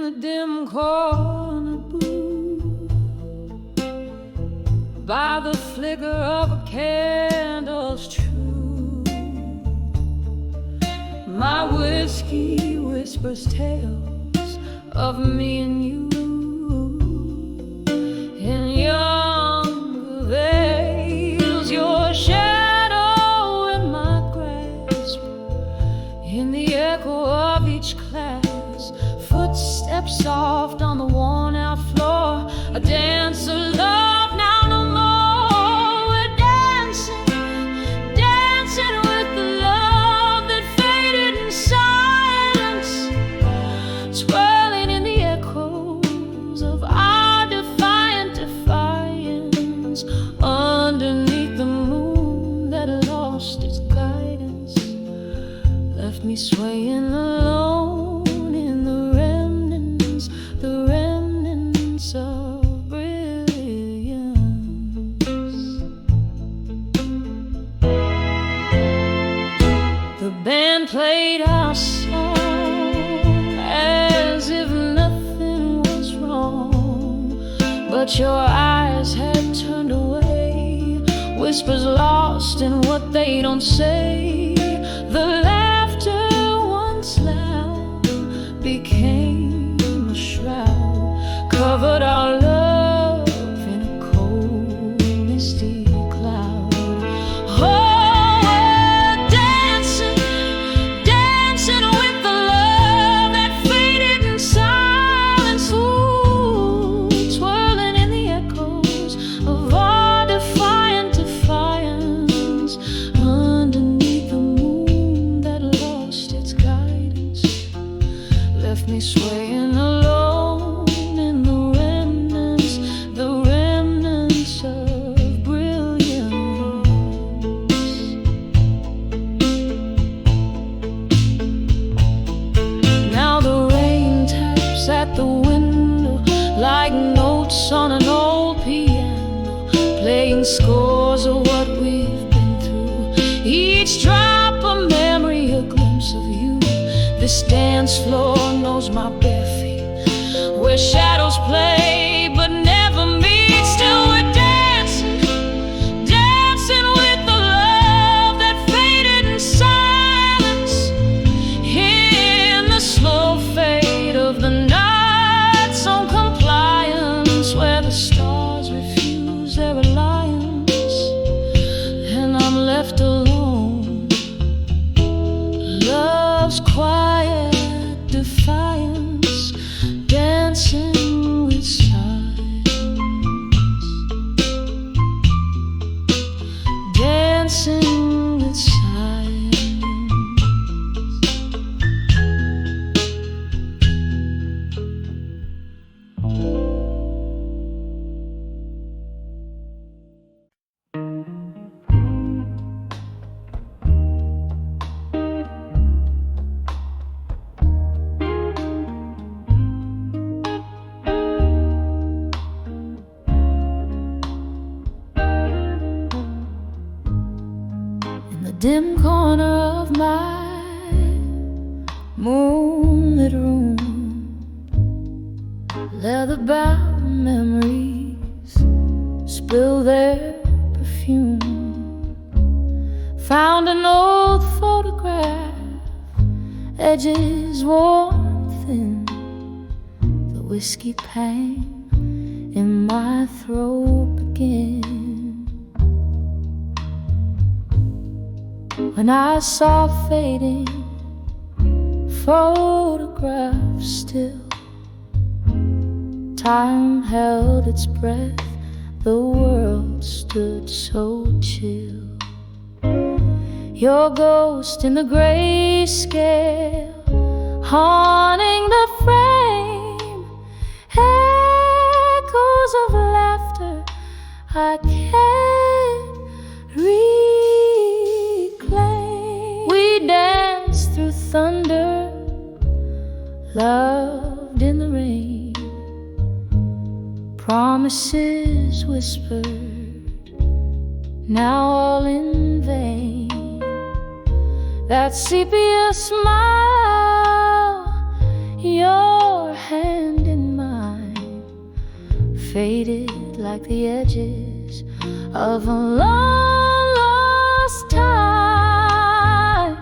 the dim corner booth, by the flicker of a candle's true, my whiskey whispers tales of me and you. In younger veils, your shadow in my grasp, in the echo of each class, footsteps soft on the worn-out floor, a dance of love now no more. We're dancing, dancing with the love that faded in silence, swirling in the echoes of our defiant defiance, underneath the moon that lost its guidance, left me swaying alone in the remnants of brilliance. The band played our song as if nothing was wrong, but your eyes had turned away, whispers lost in what they don't say. The laughter once loud became a shroud, covered our love in a cold, misty cloud. Oh, we're dancing, dancing with the love that faded in silence, ooh, twirling in the echoes of our defiant defiance, underneath the moon that lost its guidance, left me swaying alone in the remnants of brilliance. Now the rain taps at the window like notes on an old piano, playing scores of what we've been through, each drop a memory, a glimpse of you. This dance floor knows my bare feet, where shadows play but never meet. Still we're dancing, dancing with the love that faded in silence, in the slow fade of the night's own compliance, where the stars refuse their alliance and I'm left alone. Love's quiet defiance, dancing with silence, dancing with silence. In the dim corner of my moonlit room, leather-bound memories spill their perfume. Found an old photograph, edges worn thin, the whiskey pain in my throat begin. When I saw fading photographs still, time held its breath, the world stood so chill. Your ghost in the grayscale, haunting the frame, echoes of laughter I can't reclaim. We danced through thunder, loved in the rain, promises whispered, now all in vain. That sepia smile, your hand faded like the edges of a long lost time.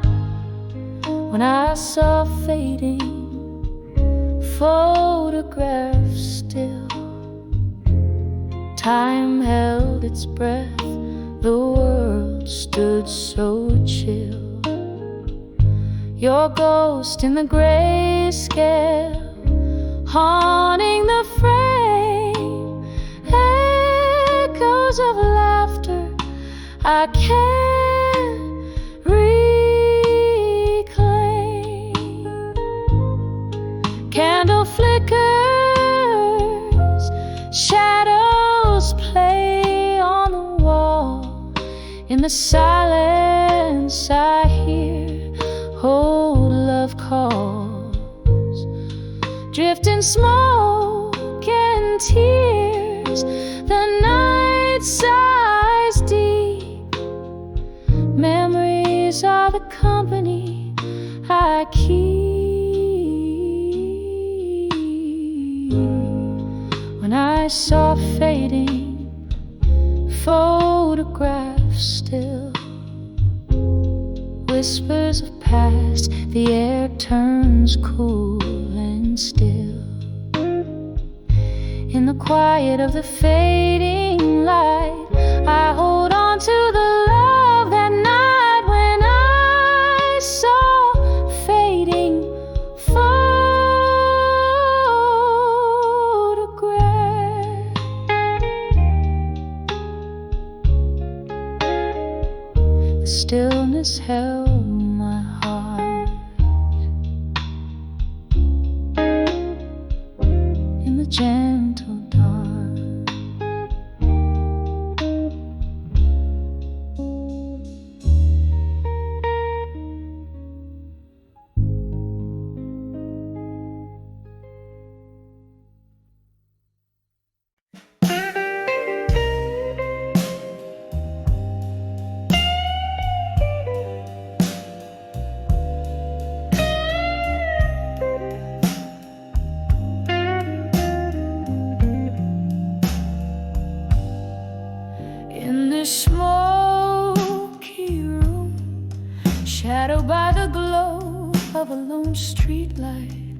When I saw fading photographs still, time held its breath, the world stood so chill. Your ghost in the grayscale, haunting the frame, echoes of laughter I can't reclaim. Candle flickers, shadows play on the wall. In the silence I hear old love calls, drifting smoke and tears. The night sighs deep, memories are the company I keep. When I saw fading photographs still, whispers of past, the air turns cool and still. In the quiet of the fading light, I hold on to the love that night when I saw fading photographs. The stillness held my heart in the gentle dark. Smoky room, shadowed by the glow of a lone street light,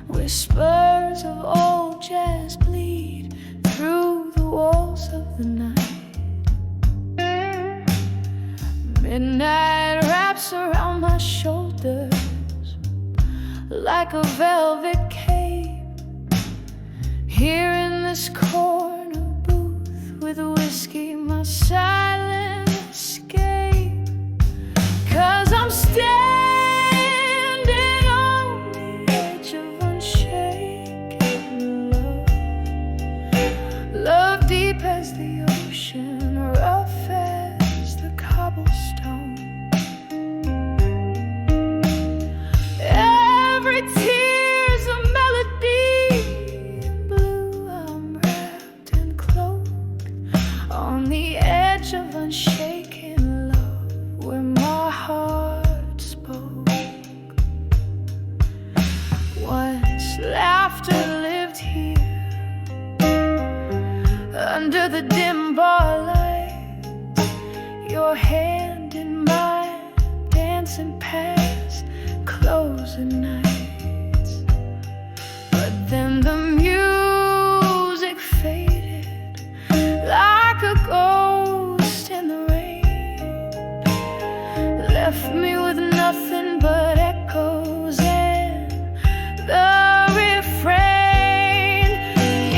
whispers of old jazz bleed through the walls of the night. Midnight wraps around my shoulders like a velvet cape. Here in this corner booth with whiskey, my silent escape. 'Cause I'm standing on the edge of unshaken love, love deep as the ocean, rough as the cobblestone. Every tear's a melody in blue. I'm wrapped and cloaked on the edge of unshaken love, where my heart spoke. Once laughter lived here, under the dim bar light, your hand in mine, dancing past closing nights. But then the music faded like a ghost in the rain, left me with nothing but echoes and the refrain.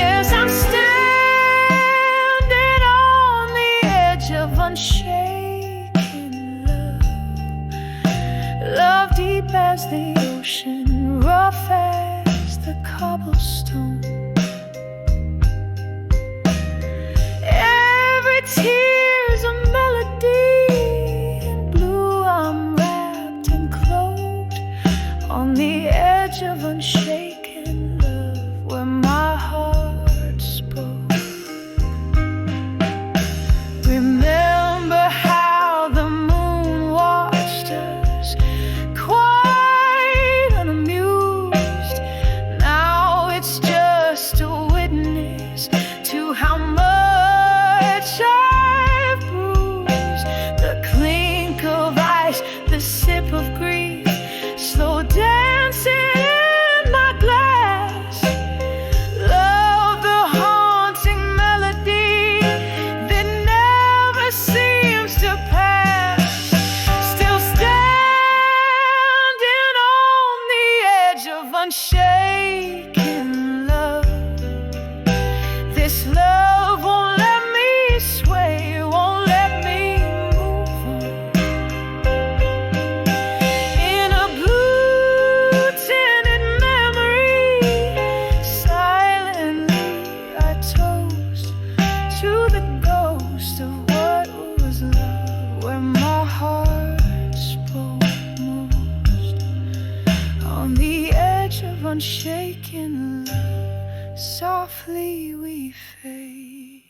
Yes, I'm standing shaking, softly we fade.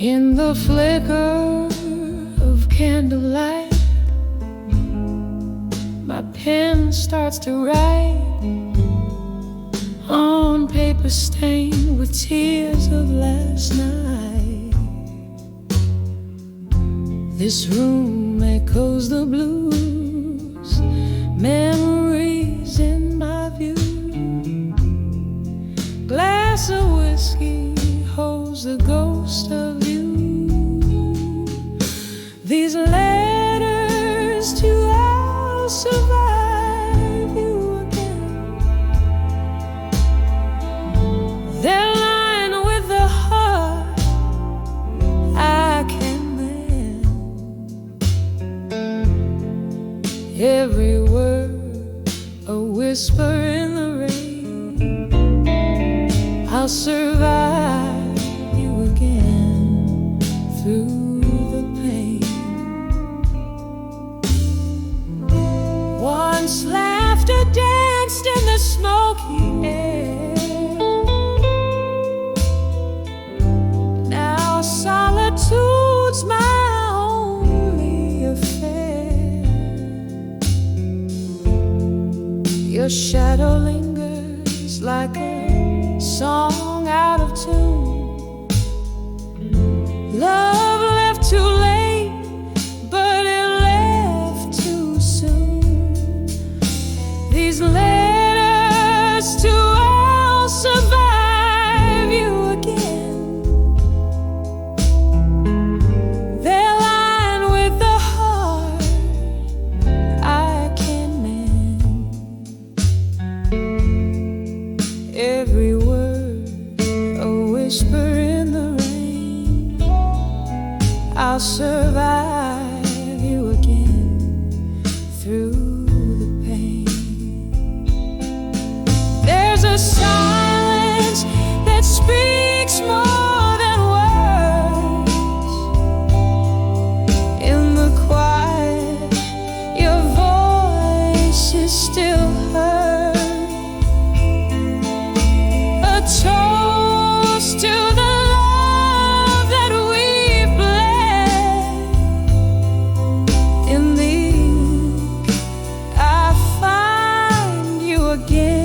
In the flicker of candlelight, my pen starts to write on paper stained with tears of last night. This room echoes the blues, memories in my view. Glass of whiskey holds the ghost of you. These letters to I'll survive you again. They're lined with the heart I can mend. Every word a whisper in the rain. I'll survive you again through the pain. Once laughter danced in the smoky air. Now solitude's my only affair. Your shadow lingers like a song out of tune. Love left too late, but it left too soon. These letters to I'll survive you again. They're lined with the heart I can mend. Every word a whisper in the rain. I'll survive you again through the pain. There's a silence that speaks more than words. In the quiet, your voice is still heard. A toast to the love that we've bled. In the ink, I find you again.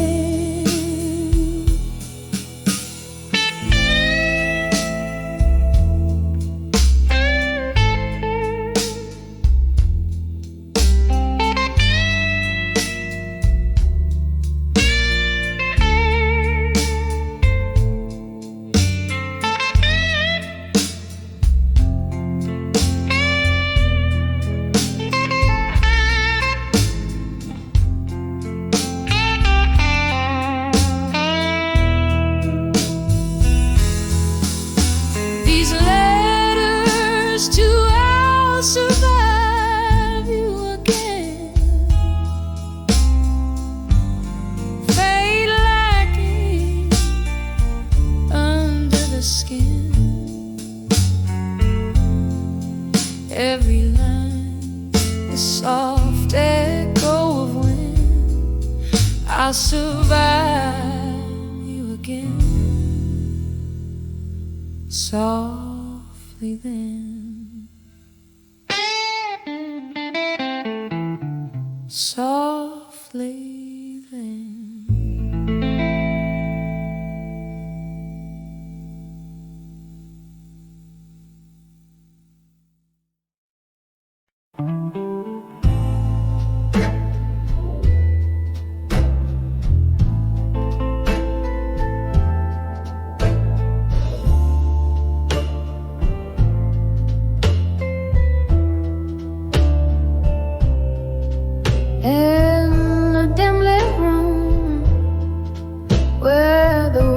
These letters to I'll survive you again. Fade like ink under the skin. Every line a soft echo of wind. I'll survive you again. Softly then, softly then.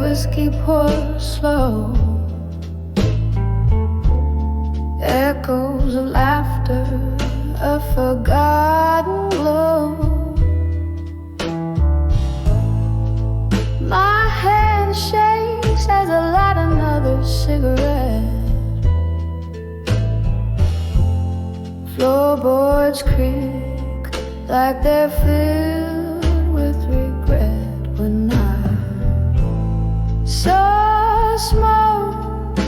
whiskey pours slow, echoes of laughter, a forgotten glow. My hand shakes as I light another cigarette. Floorboards creak like they're filled with regret when I saw smoke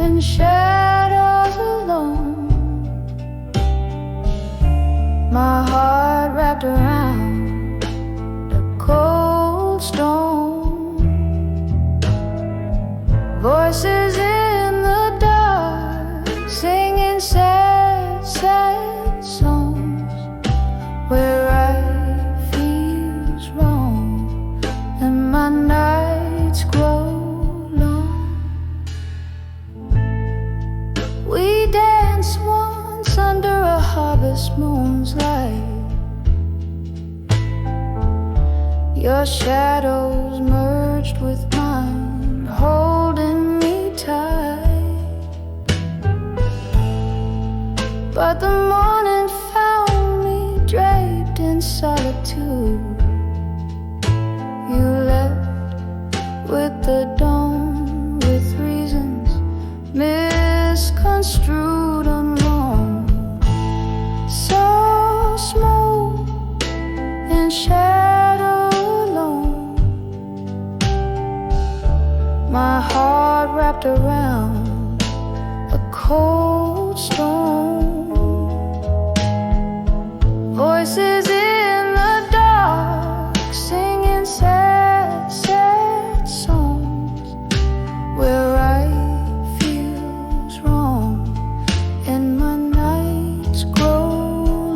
and shadows alone. My heart wrapped around the cold stone. Voices in the dark singing sad, sad songs where right feels wrong and my nights grow long. We danced once under a harvest moon's light. Your shadows merged with mine, holding me tight. But the morning found me draped in solitude. You left with the dawn, with reasons misconstrued and wrong. So smoke and shadow alone. My heart wrapped around a cold stone. Voices in the dark singing sad, sad songs where right feels wrong and my nights grow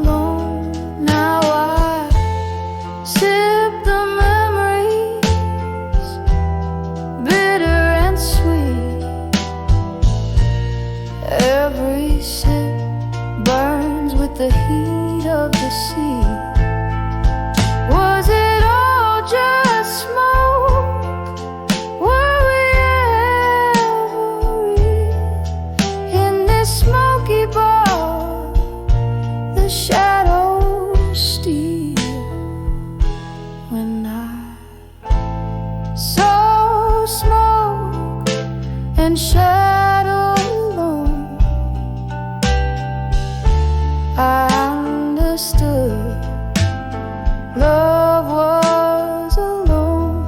long. Now I sip the memories, bitter and sweet. Every sip burns with the heat of the sea. Was it all just smoke? Were we ever real? In this smoky bar, the shadows steal. When I saw smoke and shadow alone, I understood love was alone.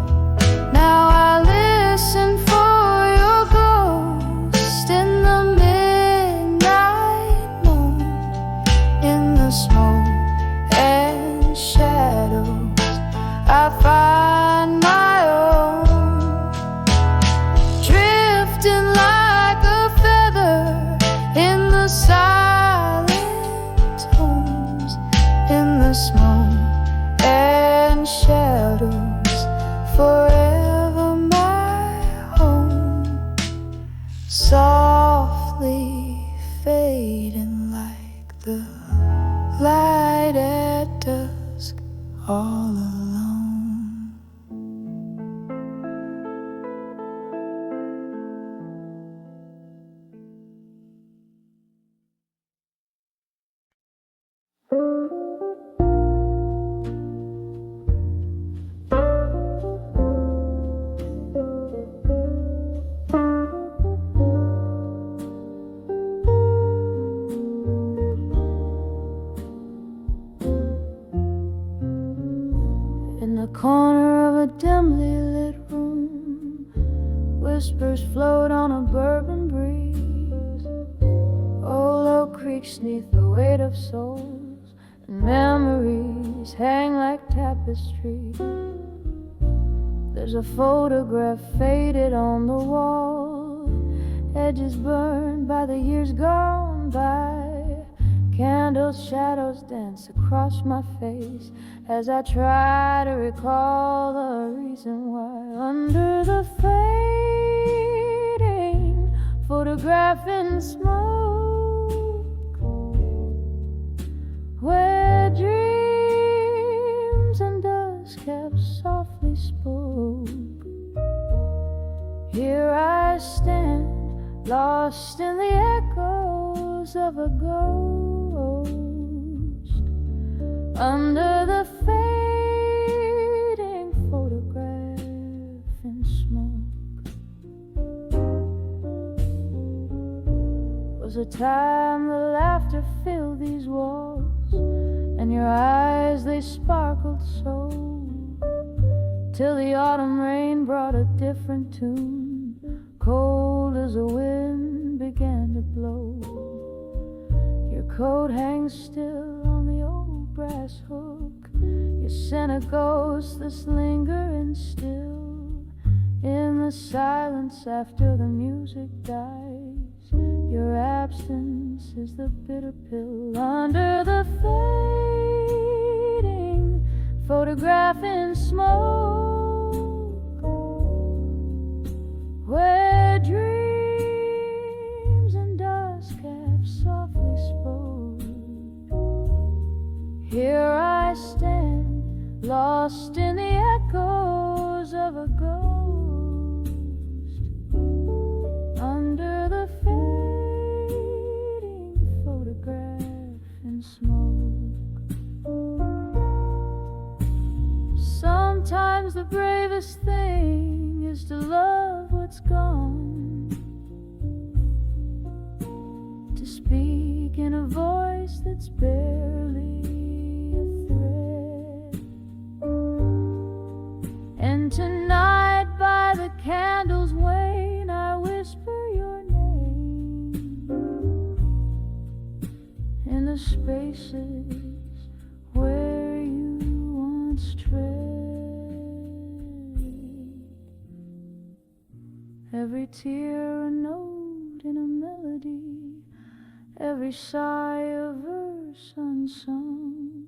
Now I listen for your ghost in the midnight moon, in the smoke and shadows I find my own, drifting like a feather in the silent homes, in the smoke and shadows, forever my home, softly fading like the light at dusk, all alone. In the corner of a dimly lit room, whispers float on a bourbon breeze. Old oak creaks neath the weight of souls, and memories hang like tapestry. There's a photograph faded on the wall, edges burned by the years gone by. Candles, shadows dance across my face as I try to recall the reason why. Under the fading photograph in smoke, where dreams and dust kept softly spoke. lost in the echoes of a ghost, under the fading photograph in smoke. Was a time the laughter filled these walls, and your eyes they sparkled so, till the autumn rain brought a different tune, cold as a wind began to blow. Your coat hangs still on the old brass hook, you sent a ghost that's lingering still in the silence after the music dies. Your absence is the bitter pill under the fading photograph in smoke, where dreams and dust have softly spoke. Here I stand, lost in the echoes of a ghost, under the fading photograph in smoke. Sometimes the bravest thing is to love what's gone, to speak in a voice that's barely a thread. And tonight by the candle's wane I whisper your name in the spaces where you once tread. Every tear a note in a melody, every sigh a verse unsung.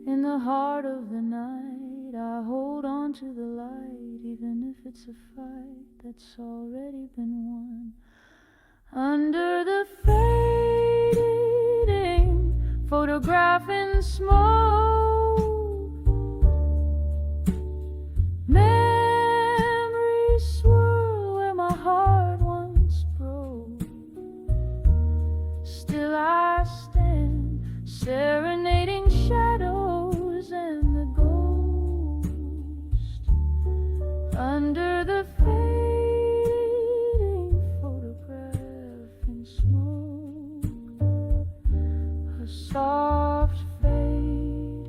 In the heart of the night I hold on to the light, even if it's a fight that's already been won. Under the fading photograph in smoke, memories swirl where my heart once broke. Still I stand, serenading shadows and the ghost, under the fading photograph in smoke. A soft fade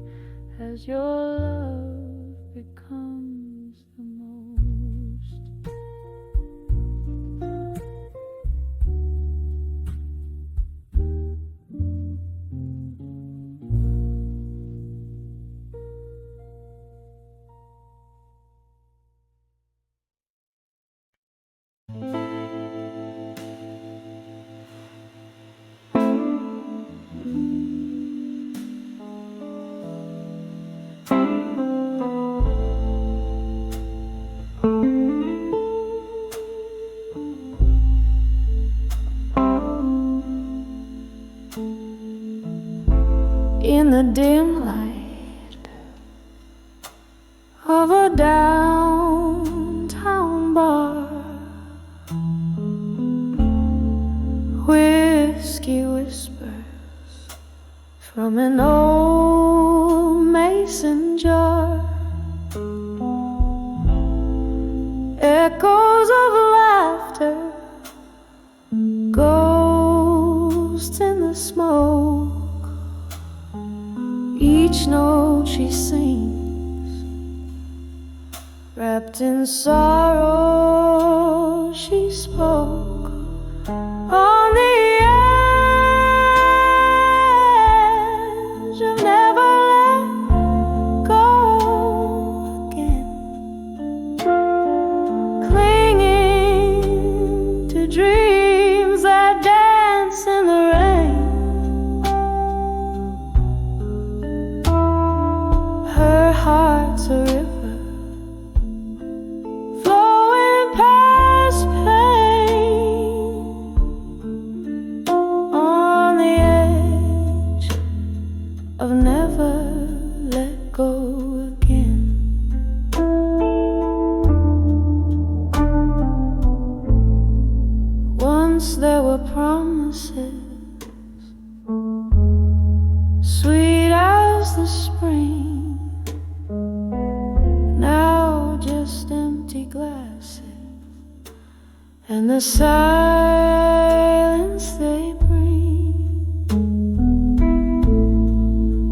as your love becomes the most. In the dim light of a downtown bar, whiskey whispers from an old mason jar, echoes of laughter, ghosts in the smoke. Each note she sings, wrapped in sorrow, she spoke on the edge of never let go again, clinging to dreams that dance in the rain. Her heart's a river flowing past pain, on the edge of never let go again. there were promises, sweet as the spring. Now just empty glasses and the silence they bring.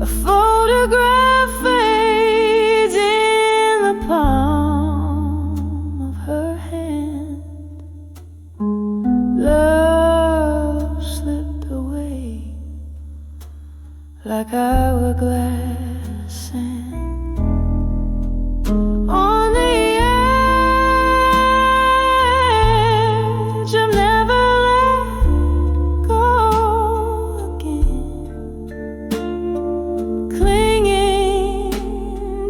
A photograph fades in the palm of her hand. Love slipped away like hourglass sand. On the edge of never let go again, clinging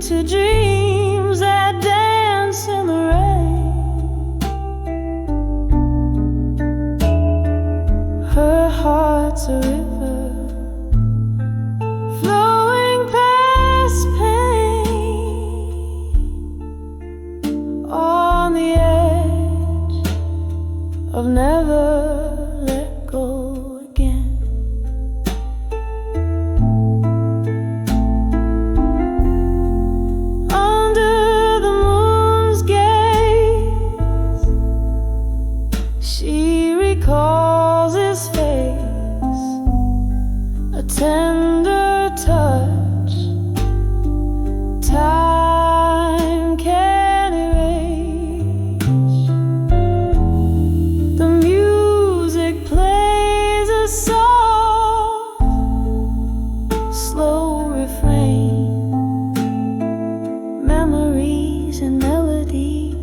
to dreams that dance in the rain. Her heart's a river flowing past pain, on the edge of never let go again. Under the moon's gaze, she recalls his face, a tender touch time can erase. The music plays a soft, slow refrain, memories and melody,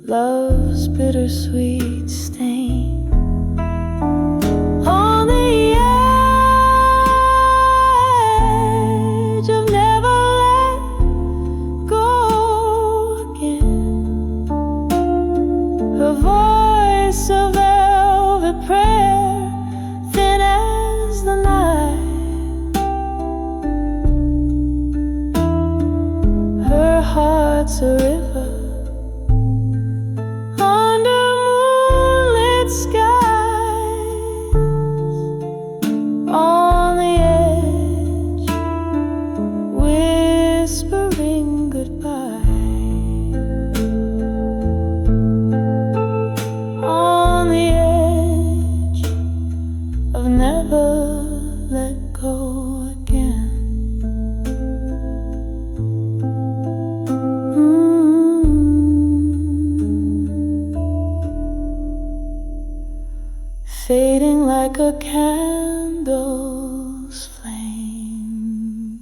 love's bittersweet stain. On the edge of never let go again, her voice a velvet prayer, thin as the night. Her heart's a river under moonlit skies, on the edge, whispering goodbye. On the edge of never let go again. Fading like a candle's flame.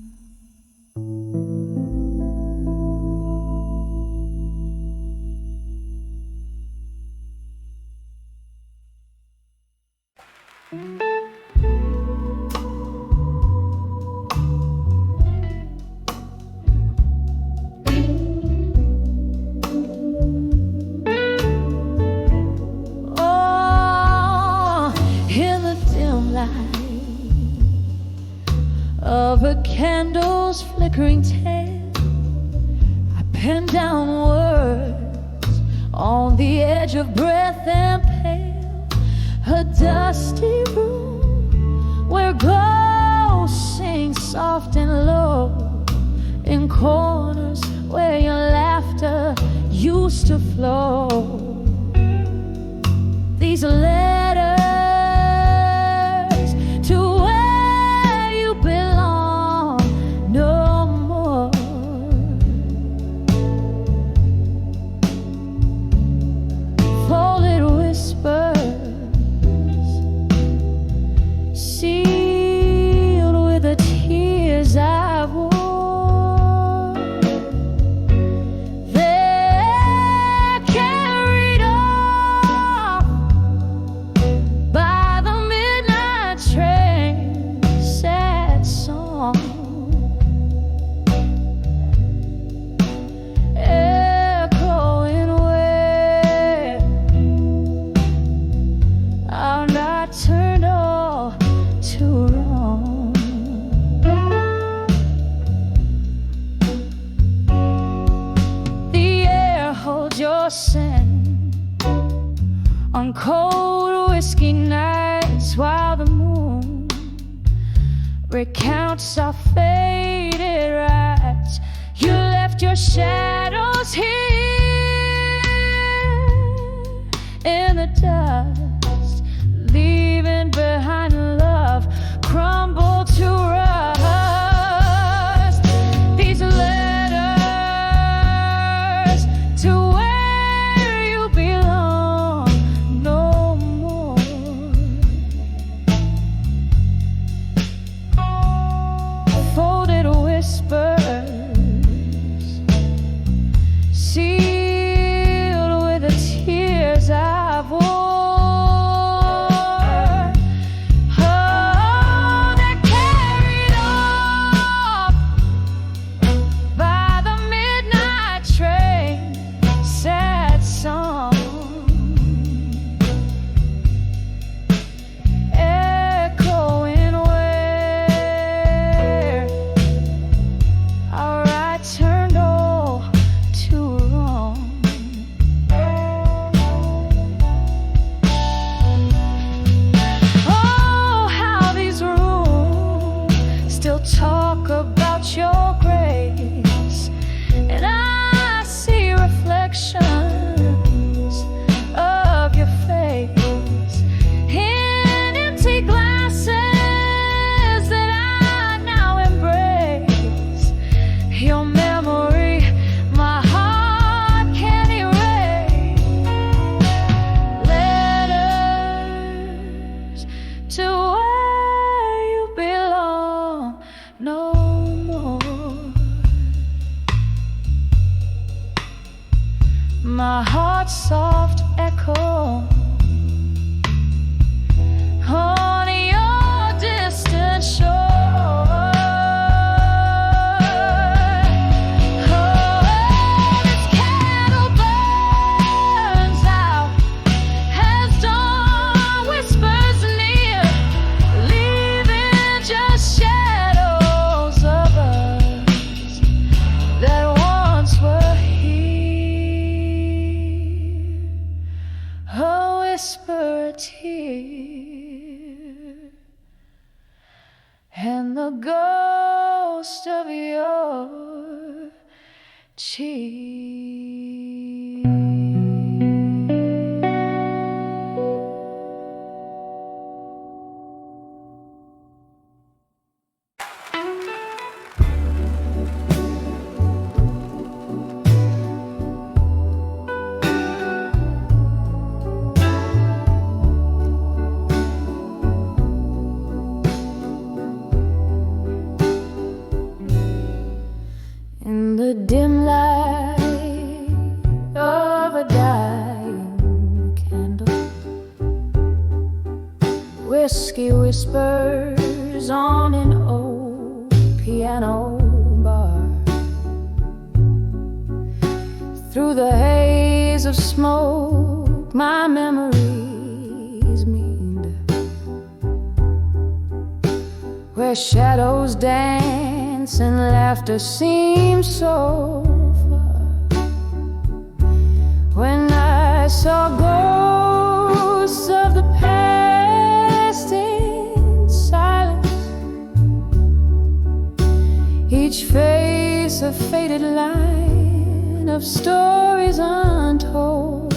Oh, in the dim light of a candle's flickering tail, I pen down words on the edge of breath and pale. A dusty room where ghosts sing soft and low, in corners where your laughter used to flow. These letters to where you belong no more. Folded whispers sealed with the tears I've worn. They're carried off by the midnight train, sad song, echoing where I'm not turned all to wrong. The air holds your scent on cold whiskey nights while the moon recounts our faded rights. You left your shadows here in the dust, leaving behind love crumbled to rust. These letters to where you belong no more. Folded whispers sealed with the tears I've worn. Talk about your grace, and I see reflections of your face in empty glasses that I now embrace. Your memory, my heart can't erase. Letters to where you belong no more. My heart's soft echo on your distant shore. Oh, this candle burns out as dawn whispers near, leaving just shadows of us that once were here. A whisper, a tear, and the ghost of your cheek. In the dim light of a dying candle, whiskey whispers on an old piano bar. Through the haze of smoke, my memories meander, where shadows dance and laughter seems so far. When I saw ghosts of the past in silence, each face a faded line of stories untold.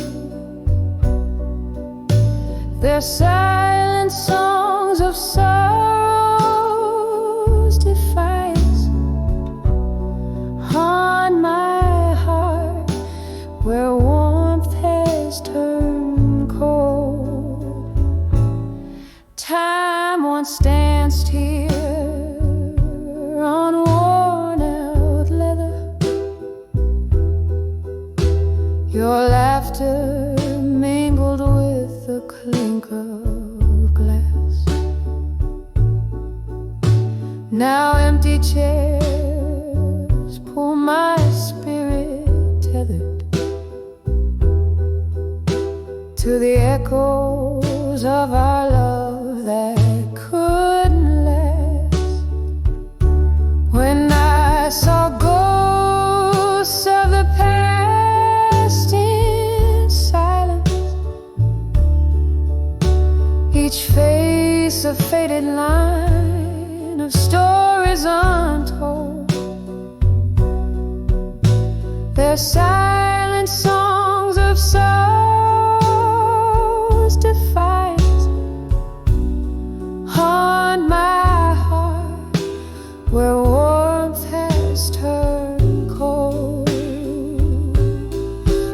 Their silent songs of sorrow's defiance on my heart, where warmth has turned cold. Time once danced here on worn out leather. Your laughter mingled with the clink of glass. Now empty chairs pull my spirit tethered to the echoes of our love that couldn't last. When I saw ghosts of the past in silence, and songs of sorrow's defiance haunt my heart, where warmth has turned cold.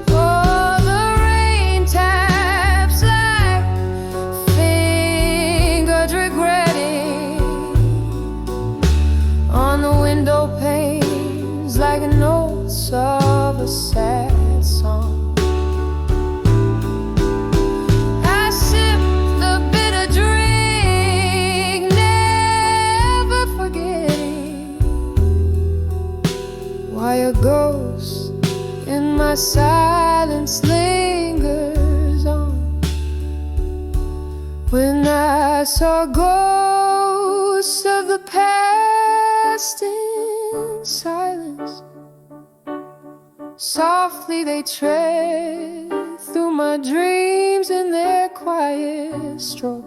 Oh, the rain taps like fingers regretting on the window panes, like notes of a sad song. I sip the bitter drink, never forgetting why a ghost in my silence lingers on. When I saw ghosts of the past in silence, softly they tread through my dreams in their quiet stroll.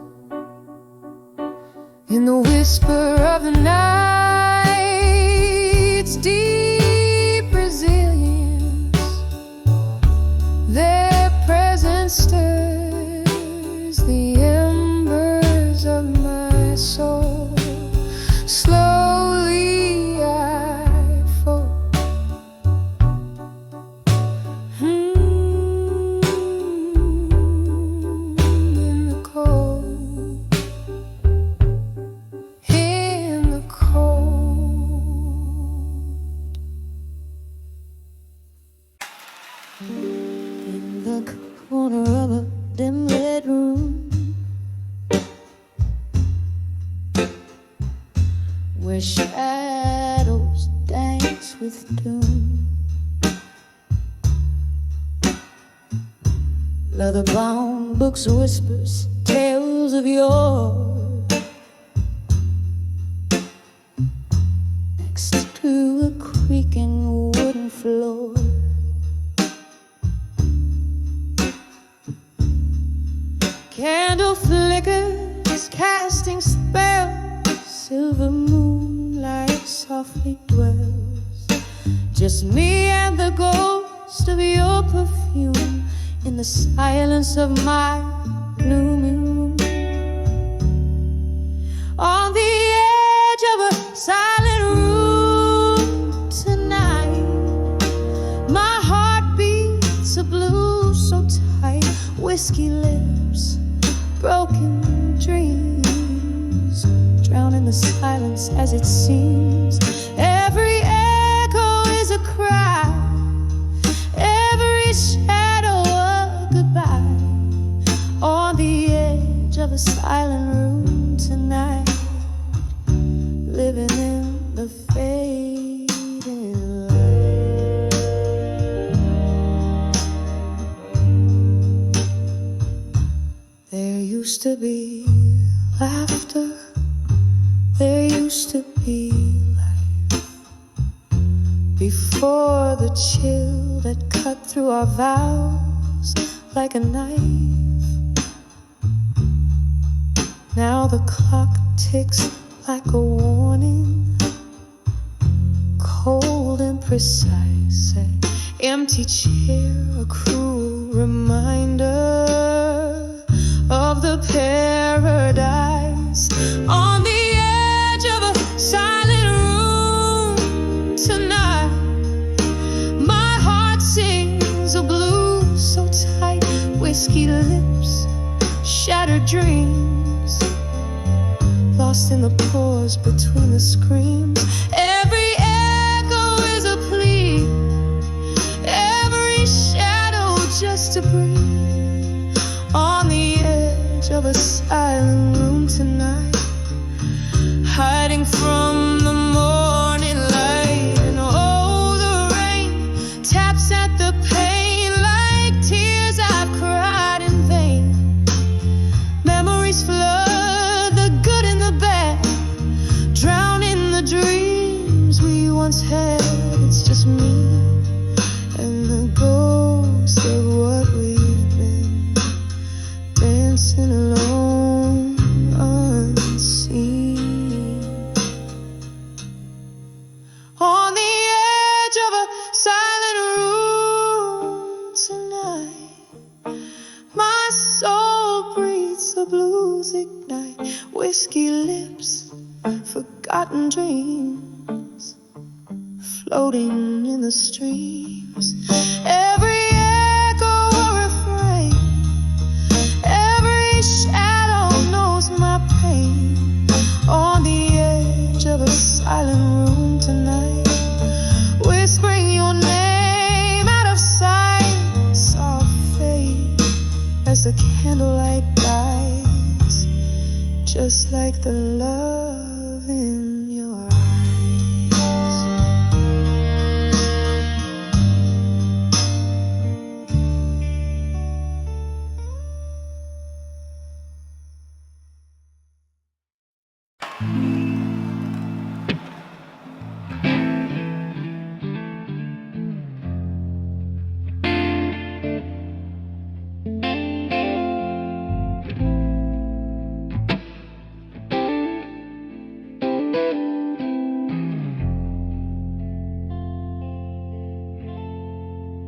In the whisper of the night's deep resilience, their presence stirs the embers of my soul. Slowly I fall in the cold, in the cold. In the corner of a dim lit room, where shadows dance with doom, leather-bound books whispers tales of yore, next to a creaking wooden floor. Candle flickers casting spells, silver moonlight softly dwells. Just me and the ghost of your perfume in the silence of my gloomy room. On the edge of a silent room tonight, my heart beats a blues so tight. Whiskey lips, broken dreams, drown in the silence as it seems. Every echo is a cry, every shadow a goodbye. On the edge of a silent room tonight, living in the fading light. There used to be laughter, there used to be life, before the chill that cut through our vows like a knife. Now the clock ticks like a warning, cold and precise. An empty chair, a cruel reminder of the paradise. On the edge of a silent room tonight, my heart sings a blues so tight. Whiskey lips, shattered dreams, lost in the pause between the screams. Every echo is a plea, every shadow just to breathe. On the edge of a silent room tonight, hiding from the morning light. And oh, the rain taps at the pain like tears I've cried in vain. Memories flood the good and the bad, drown in the dreams we once had. It's just me and the ghost of what we candles ignite, whiskey lips, forgotten dreams floating in the streams. Every echo a refrain, every shadow knows my pain. On the edge of a silent room tonight, whispering your name out of sight, soft fade as the candlelight dies, just like the love in your eyes.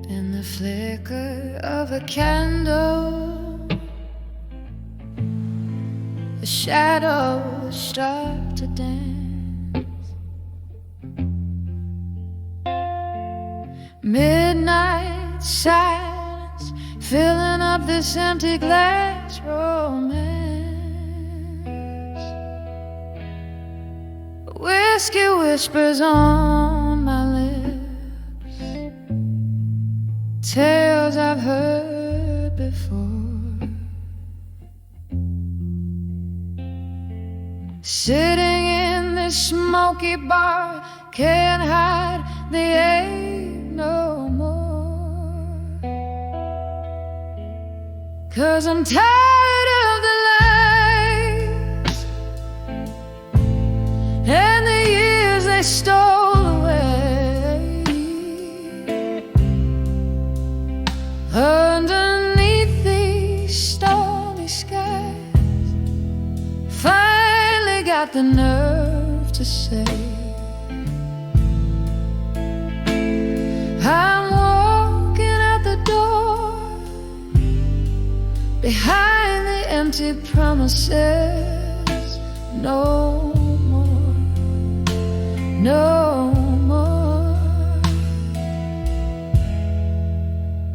In the flicker of a candle, the shadows start to dance. Midnight silence filling up this empty glass romance. Whiskey whispers on my lips, tales I've heard before. Sitting in this smoky bar, can't hide the ache no more. 'Cause I'm tired of the lies and the years they stole away. Underneath these stormy skies, finally got the nerve to say, I'm walking out the door, behind the empty promises. No more, no more.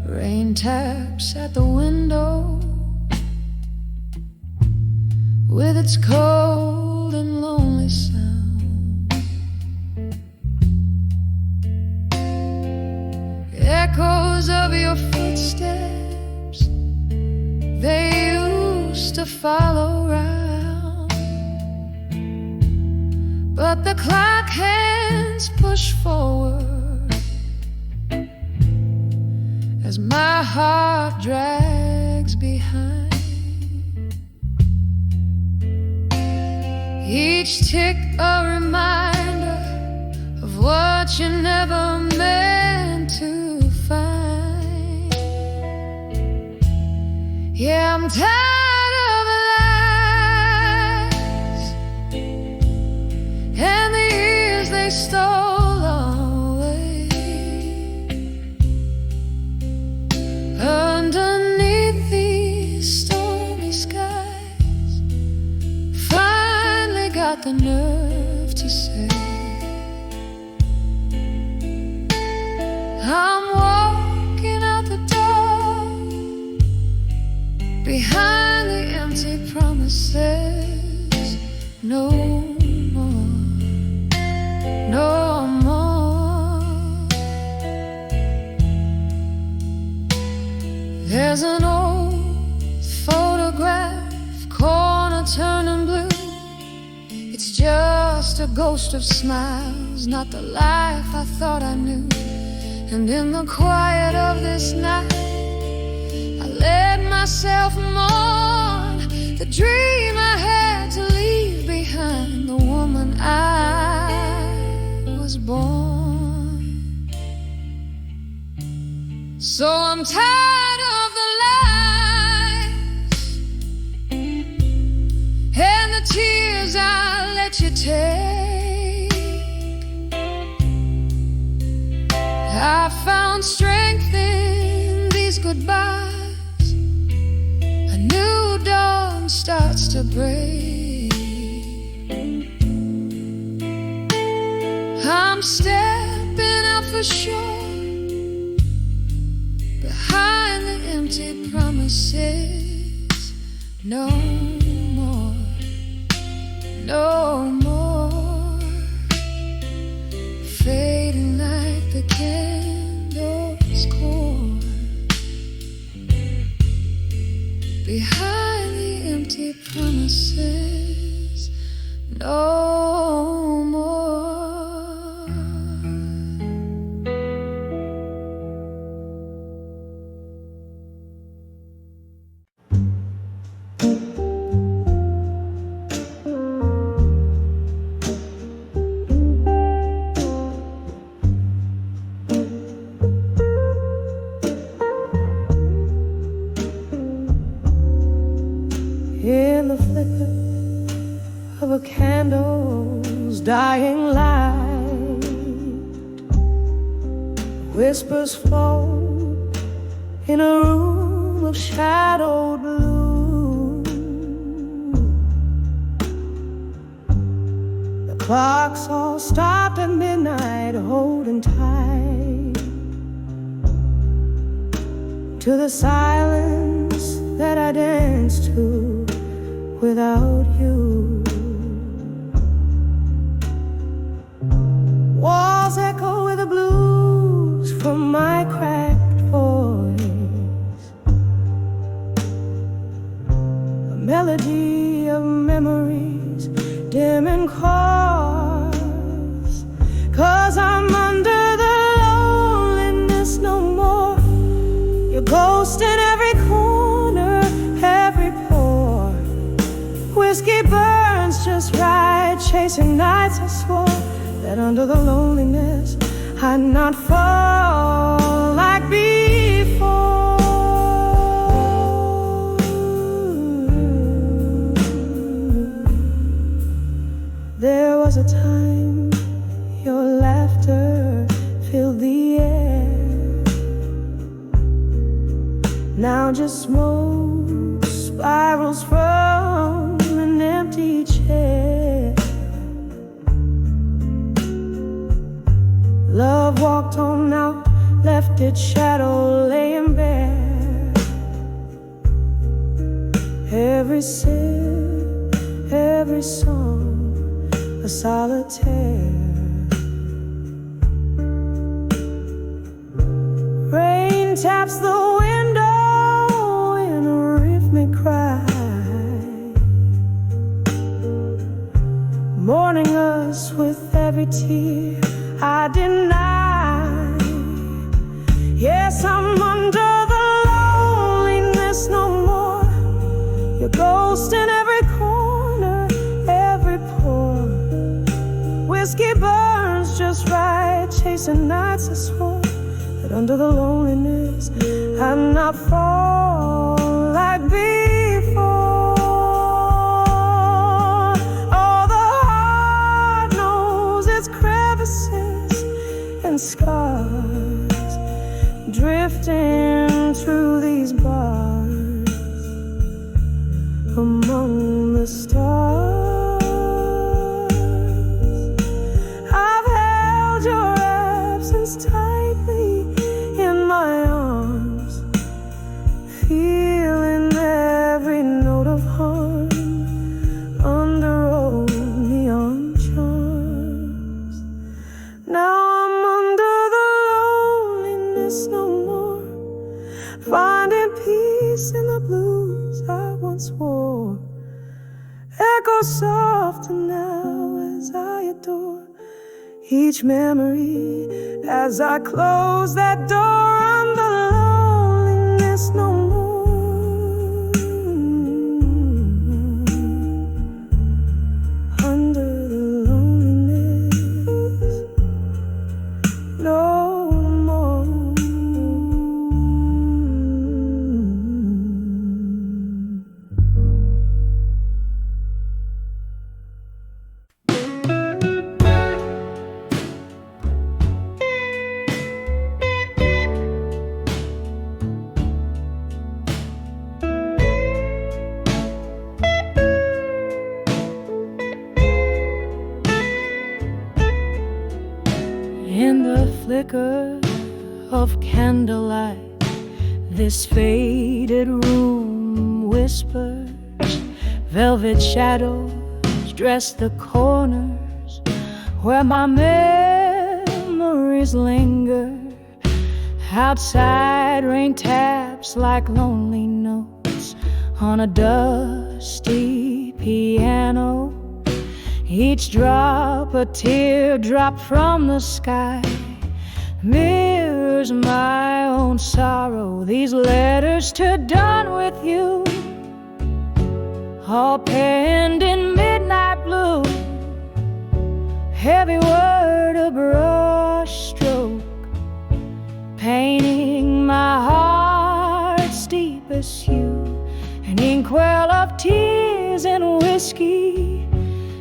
Rain taps at the window with its cold and lonely sound. Echoes of your footsteps, they used to follow round, but the clock hands push forward as my heart drags behind. Each tick a reminder of what you never meant to find. Yeah, I'm tired of the lies and the years they stole away. Underneath these stormy skies, finally got the nerve to say, I'm walking out the door, behind the empty promises. No more, no more. There's an old photograph, corner turning blue. It's just a ghost of smiles, not the life I thought I knew. And in the quiet of this night, I let myself mourn the dream I had to leave behind, the woman I was born. So I'm tired of the lies and the tears I let you take. I found strength in these goodbyes. A new dawn starts to to break. I'm stepping out for sure, behind the empty promises. No more, no more, fading like the candle's core. Behind the empty promises, no more. In the flicker of a candle's dying light, whispers float in a room of shadowed blue. The clocks all stopped at midnight, holding tight to the silence that I danced to without you. Walls echo with the blues from my cracked voice, a melody of memories dim and coarse. 'Cause I'm under the loneliness no more, your ghost in every corner, every pore. Whiskey burns just right, chasing nights I swore that under the loneliness I'd not fall like before. There was a time your laughter filled the air. Now just smoke spirals from an empty chair. Love walked on out, left its shadow laying bare. Every sip, every song, a solitaire. Rain taps the window in a rhythmic cry, mourning us with every tear I deny. Yes, I'm under the loneliness no more, your ghost in every corner, every pore. Whiskey burns just right, chasing nights I swore that under the loneliness I'd not fall like before. Oh, the heart knows its crevices and scars, drifting through these bars among the stars. I've held your absence tightly in my arms, feeling every note of harm under old neon charms. Now I'm under the loneliness no more, finding peace in the blues I once wore. Echo softer now as I adore each memory as I close that door. Under loneliness no more, under the loneliness no more. This faded room whispers, velvet shadows dress the corners where my memories linger. Outside, rain taps like lonely notes on a dusty piano. Each drop a teardrop from the sky mirrors my own sorrow. These letters to done with you, all penned in midnight blue. Heavy word, a brush stroke, painting my heart's deepest hue. An inkwell of tears and whiskey,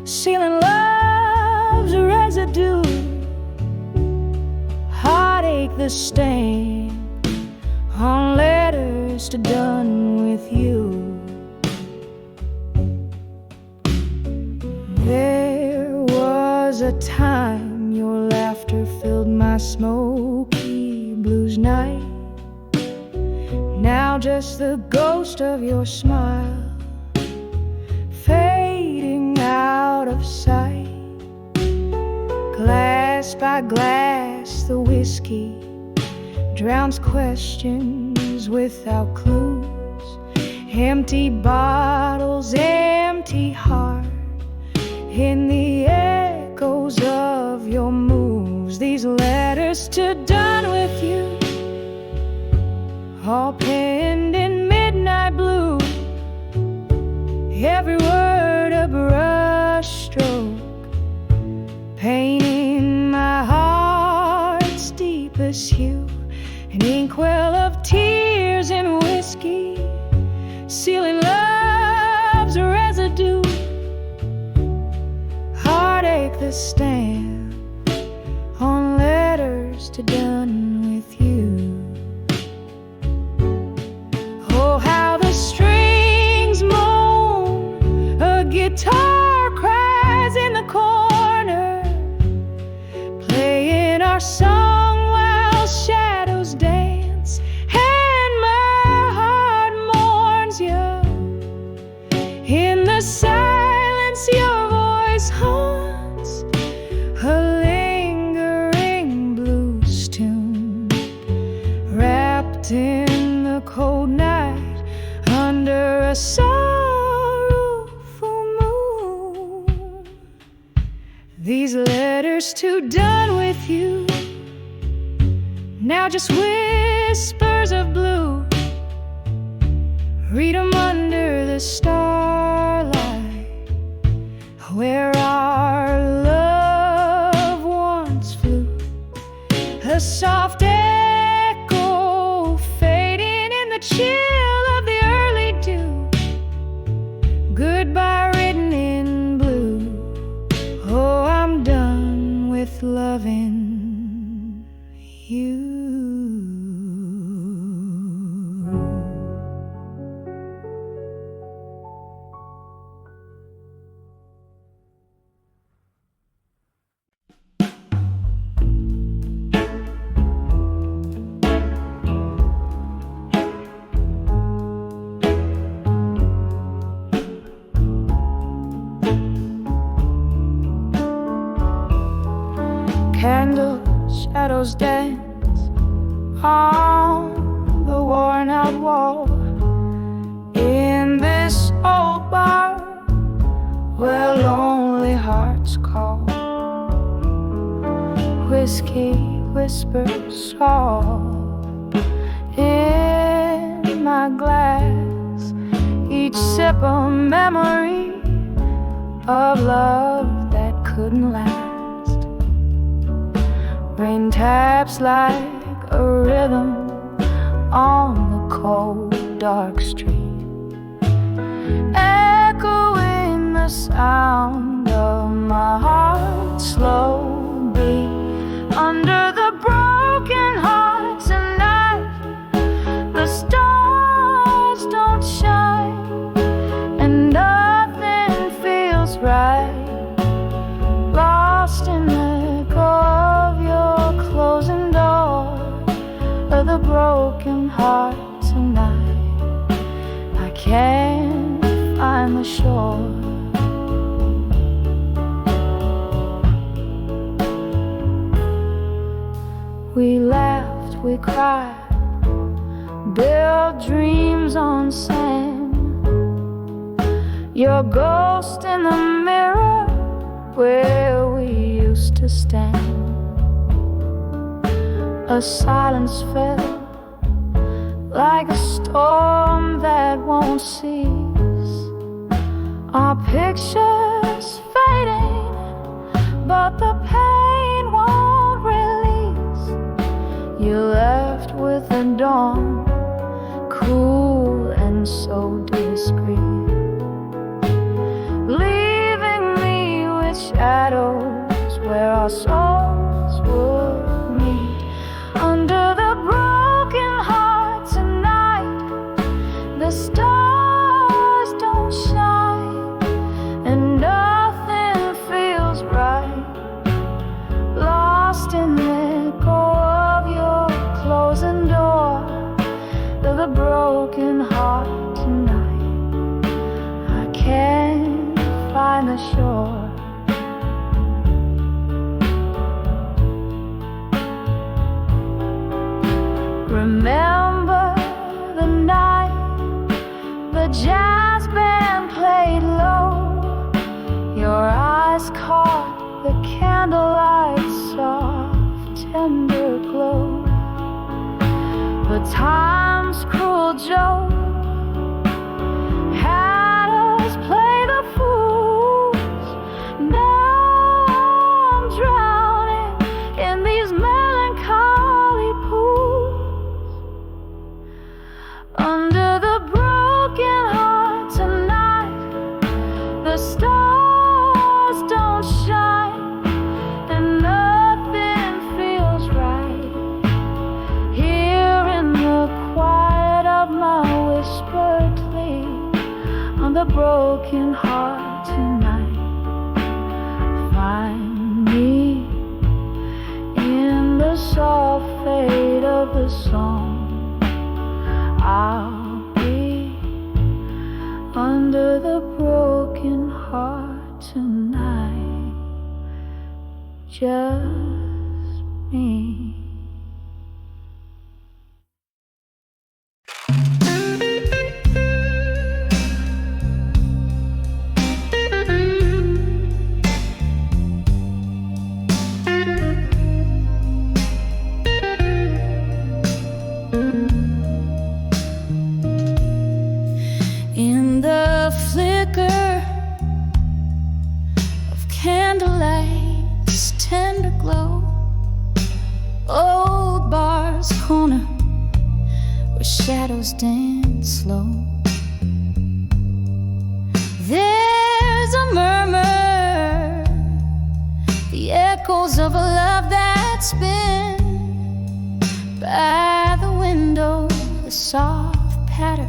sealing love's residue. Heartache, the stain on letters to done with you. There was a time your laughter filled my smoky blues night. Now just the ghost of your smile, fading out of sight. Glass by glass, the whiskey drowns questions without clues. Empty bottles, empty heart, in the echoes of your moves. These letters to done with you, all penned in midnight blue. Every word a brush stroke, painting my heart's deepest hue. An inkwell of tears and whiskey, sealing love's residue. Heartache, the stamp on letters to done with you. Oh, how the strings moan, a guitar cries in the corner, playing our song while shadows dance, and my heart mourns you. In the silence your voice haunts, a lingering blues tune, wrapped in the cold night under a sorrowful moon. These letters to done with you, now just whispers of blue. Read 'em under the starlight, where our love once flew. A soft echo fading in the chill of the early dew. Goodbye written in blue. Oh, I'm done with loving you. Candle shadows dance on the worn out wall in this old bar where lonely hearts call. Whiskey whispers soft in my glass, each sip a memory of love that couldn't last. Rain taps like a rhythm on the cold, dark street, echoing the sound of my heart's slow beat. Under the broken hearts at night, the stars don't shine, and nothing feels right. Lost in the echo of your closing door, of the broken hearts can't find the shore. We laughed, we cried, built dreams on sand. Your ghost in the mirror where we used to stand. A silence fell like a storm that won't cease. Our pictures fading, but the pain won't release. You left with the dawn, cool and so discreet, leaving me with shadows where our souls would meet. Under the broken heart tonight, the stars don't shine, and nothing feels right. Lost in the echo of your closing door, the broken heart tonight. I can't find the shore. Remember the night the jazz band played low. Your eyes caught the candlelight's soft, tender glow. But time's cruel joke had us play the fools. Now I'm drowning in these melancholy pools. Under the broken heart tonight, the stars don't shine, and nothing feels right. Here in the quiet of my whispered plea, on the broken heart tonight, find me in the soft fade of the song. I'll be under the broken heart tonight, just me. In the flicker of candlelight's tender glow, old bar's corner where shadows dance slow, there's a murmur, the echoes of a love that's been by the window, the soft patter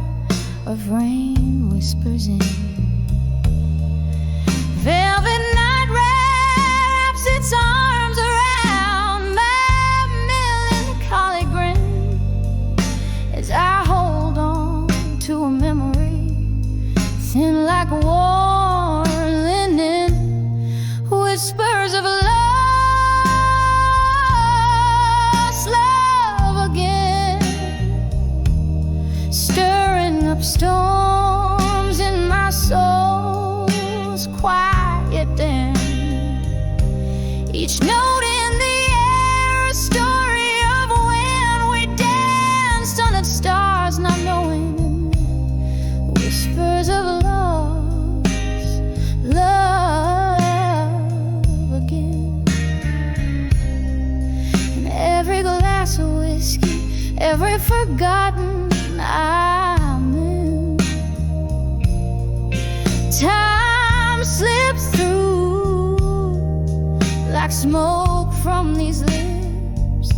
of rain whispers in. Velvet night wraps its arms around my melancholy grin as I hold on to a memory thin like warm linen, whispers of lost love again, stirring up storms in my soul's quiet den. Each note in the air, a story of when we danced under stars, not knowing, whispers of love again. And every glass of whiskey, every forgotten I'm in, time slips through like smoke from these lips.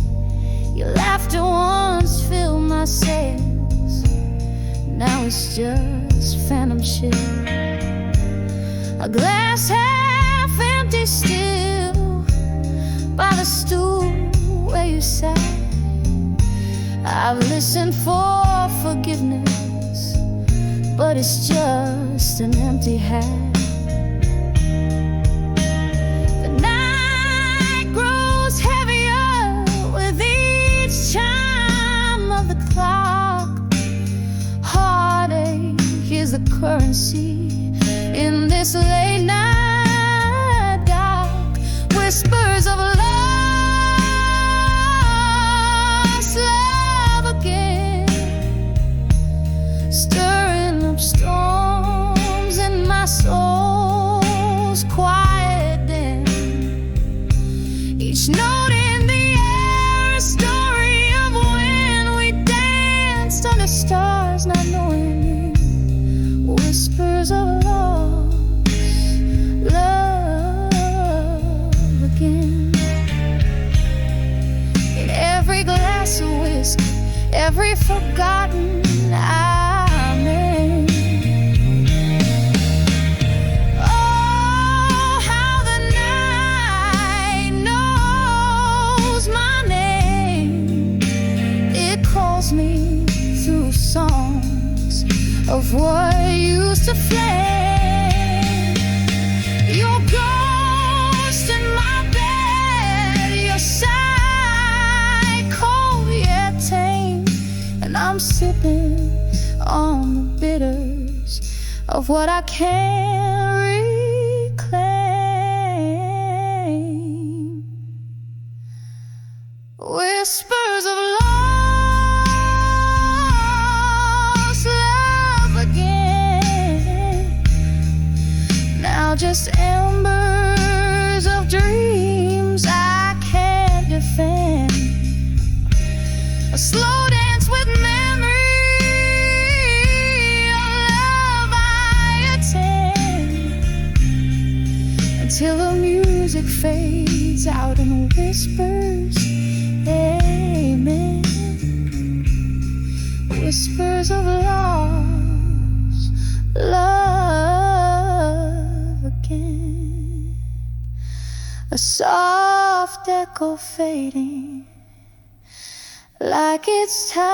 Your laughter once filled my sails, now it's just phantom ship. A glass half empty still by the stool where you sat. I've listened for forgiveness, but it's just an empty hat. The night grows heavier with each chime of the clock. Heartache is the currency in this late night dark. Whispers of lost love again, stirring up storms in my soul's quiet den. Each note in the air, a story of when we danced under stars, not knowing it. Whispers of lost love again. In every glass of whiskey, every forgotten amen. Oh, how the night knows my name. It calls me through songs of what used to flame. Your ghost in my bed, your side cold yet tame, and I'm sipping on the bitters of what I can't reclaim. Whispers of lost love again, now just embers of dreams I can't defend. A slow dance with memory, a love I attend, until the music fades out and whispers, amen. Whispers of lost love again. A soft echo fading, like it's time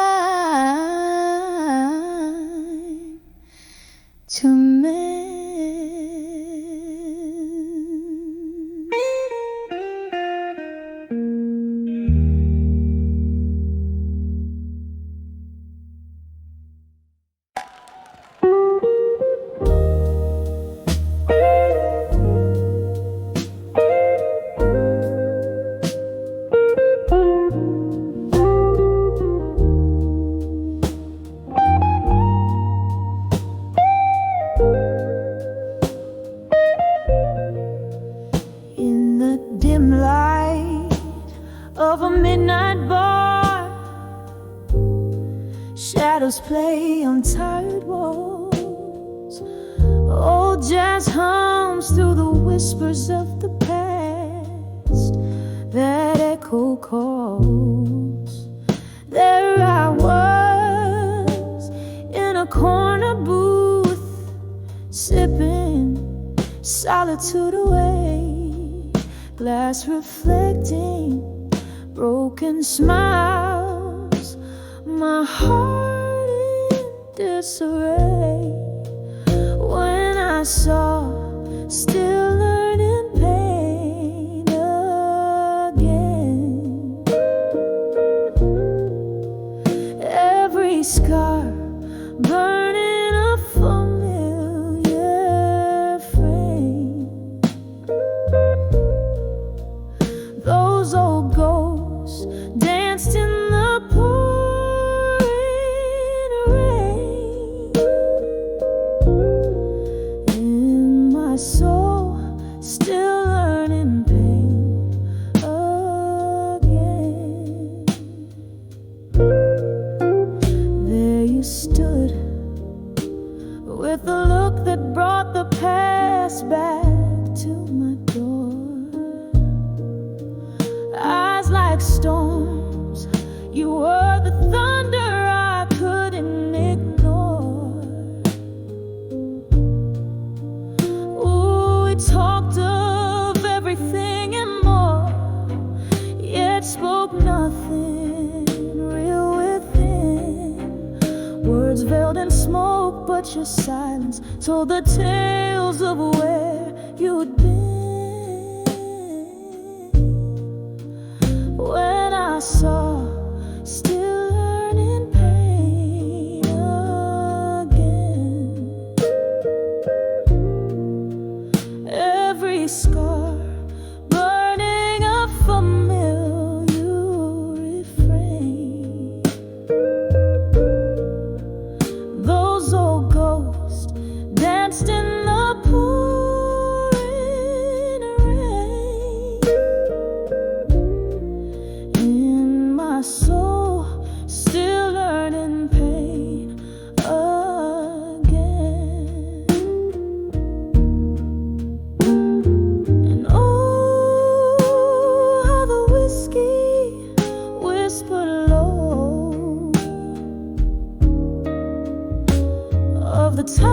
to mend. Of a midnight bar, shadows play on tired walls. Old jazz hums through the whispers of the past. That echo calls. There I was in a corner booth, sipping solitude away, glass reflecting broken smiles, my heart in disarray. When I saw still learning pain again, every scar burning a familiar frame. Those old ghosts danced in the pouring rain. In my soul, still learning pain again. There you stood, with the look that brought the past back to my door. Eyes like storms, you were the thunder I couldn't ignore. Ooh, we talked of everything and more, yet spoke nothing real within. Words veiled in smoke but your silence told the tales of where you'd been. When I saw still learning pain again, every scar burning a familiar refrain. Those old ghosts danced in the pouring rain. In my soul, still learning pain again. And oh, how the whiskey whispered low of the times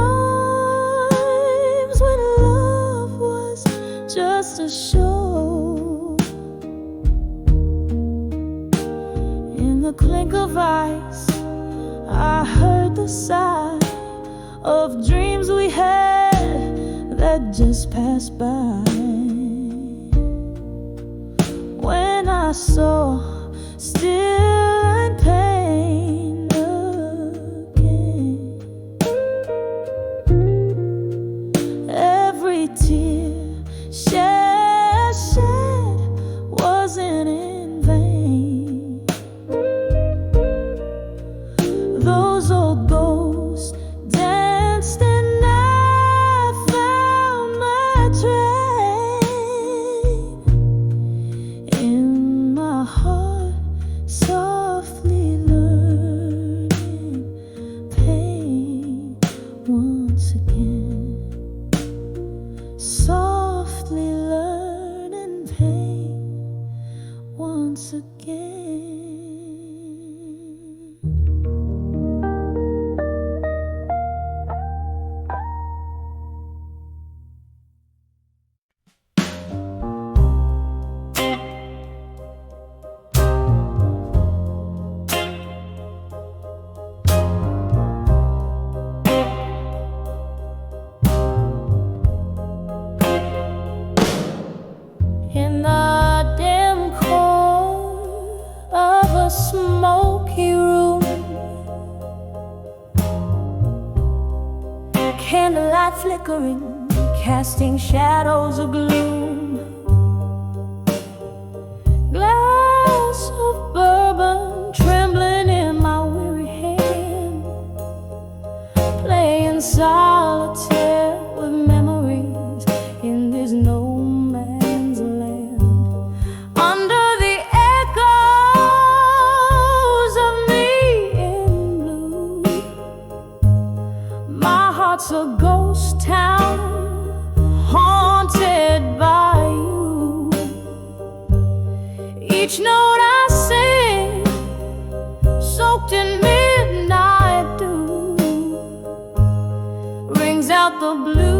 when love was just a show. In the clink of ice, I heard the sigh of dreams we had that just passed by. When I saw still and pain again, every tear shed wasn't in vain. Those old ghosts danced and I found my train. In my heart, softly learning pain once again. Softly learning pain once again. In the dim corner of a smoky room, candlelight flickering, casting shadows of gloom. Glass of bourbon trembling in my weary hand, playing solitaire with memories in this no man's land. Under the echoes of me in blue, my heart's a ghost town haunted by you. Each note I sing, soaked in midnight dew, rings out the blues,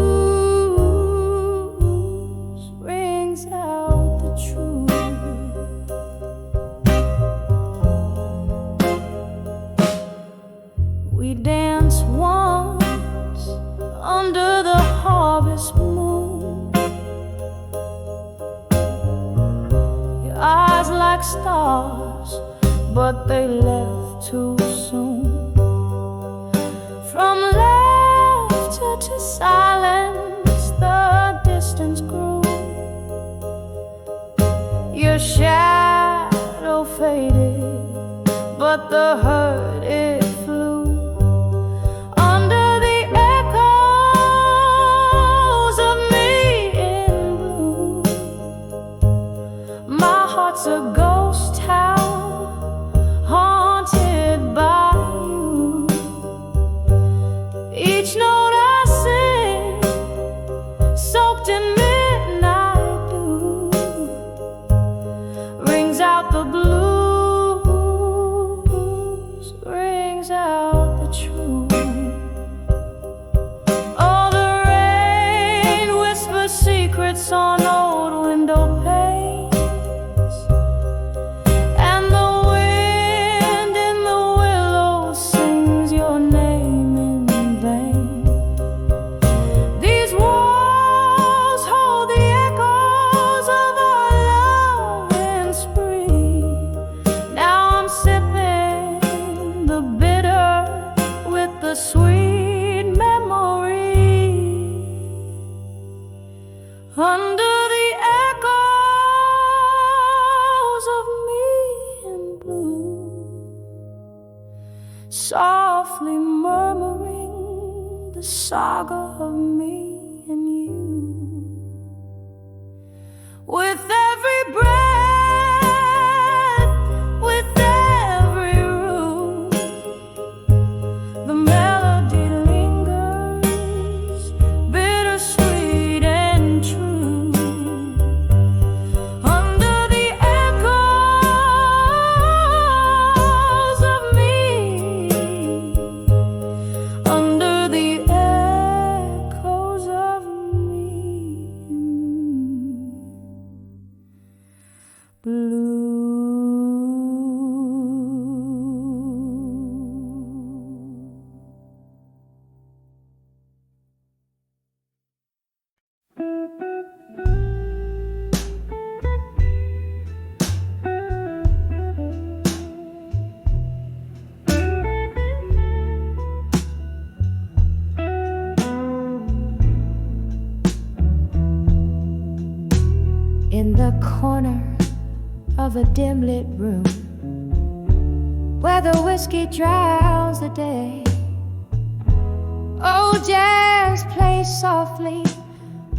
rings out the truth. We danced once under the harvest moon, your eyes like stars, but they left too soon. From laughter to silence, the distance grew. Your shadow faded, but the hurt it flew. Under the echoes of me in blue, my heart's a ghost town haunted by you. Each note I sing, soaked in midnight dew, rings out the blues, rings out the truth. Oh, the rain whispers secrets on old window panes, and the wind in the willows sings your name in vain. bittersweet memory. Under the echoes of me in blue, softly murmuring the saga of me and you. With every breath, with every room, the melody lingers, bittersweet and true. Under the echoes of me, under the echoes of me, blue. In the corner of a dim-lit room, where the whiskey drowns the day, old jazz plays softly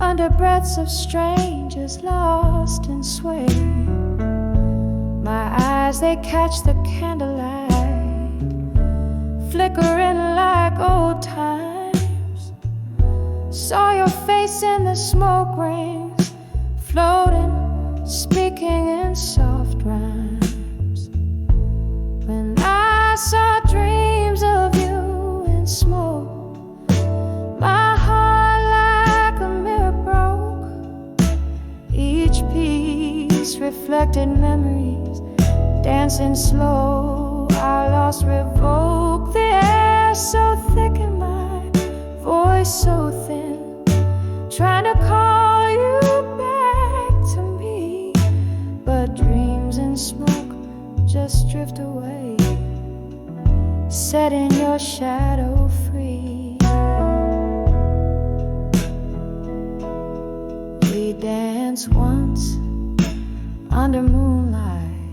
under breaths of strangers lost in sway. My eyes, they catch the candlelight flickering like old times. Saw your face in the smoke rings, floating, speaking in soft rhymes. When I saw dreams of you in smoke, my heart like a mirror broke. Each piece reflected memories, dancing slow. I lost, revoked. The air so thick and my voice so thin, trying to call you back to me, but dreams and smoke just drift away, setting your shadow free. We danced once under moonlight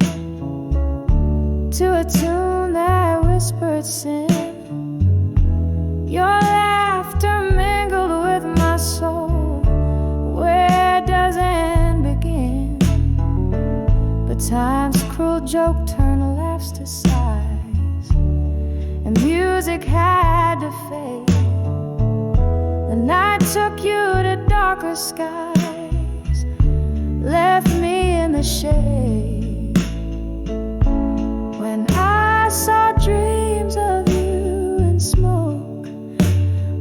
to a tune that whispered sin. Your laughter mingled with my soul. Where does end begin? But time's cruel joke turned laughs to sighs, and music had to fade. The night took you to darker skies, left me in the shade. When I saw dreams of you in smoke,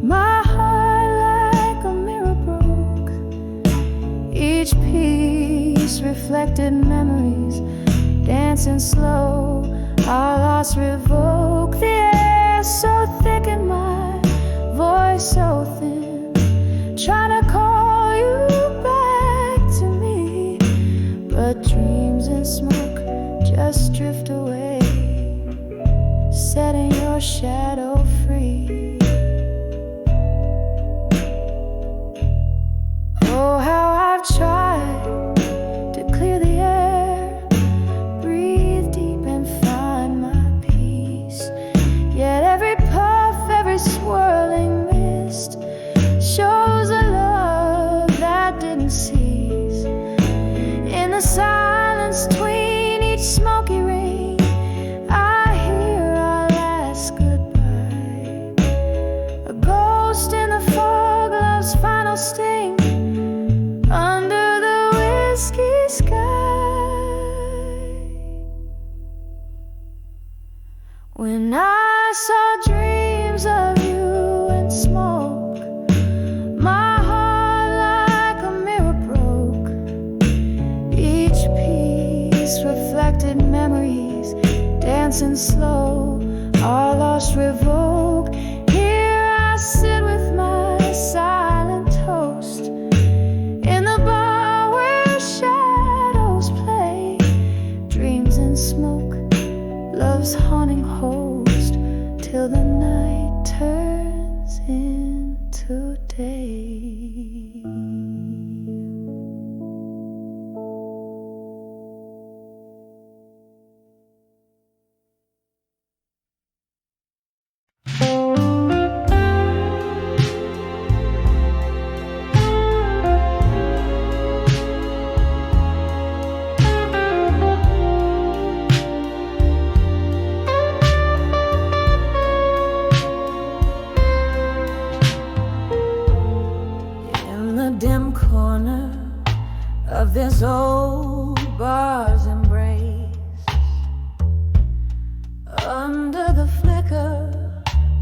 my heart like a mirror broke. Each piece reflected memories, dancing slow. Our loss revoked. The air so thick and my voice so thin, trying to call you back to me, but dreams and smoke just drift away, setting your shadow free. Oh, how I've tried to clear the air, breathe deep and find my peace. Yet every puff, every swirling mist shows a love that didn't cease. In the silence between each smoky ring, I hear our last goodbye. A ghost in the fog, love's final sting, under the whiskey sky. When I saw dreams of you in smoke, my heart like a mirror broke. Each piece reflected memories, dancing slow. Our lost revoked. Here I sit with my silent toast in the bar where shadows play. Dreams and smoke, love's haunting host, till the night turns of this old bar's embrace. Under the flicker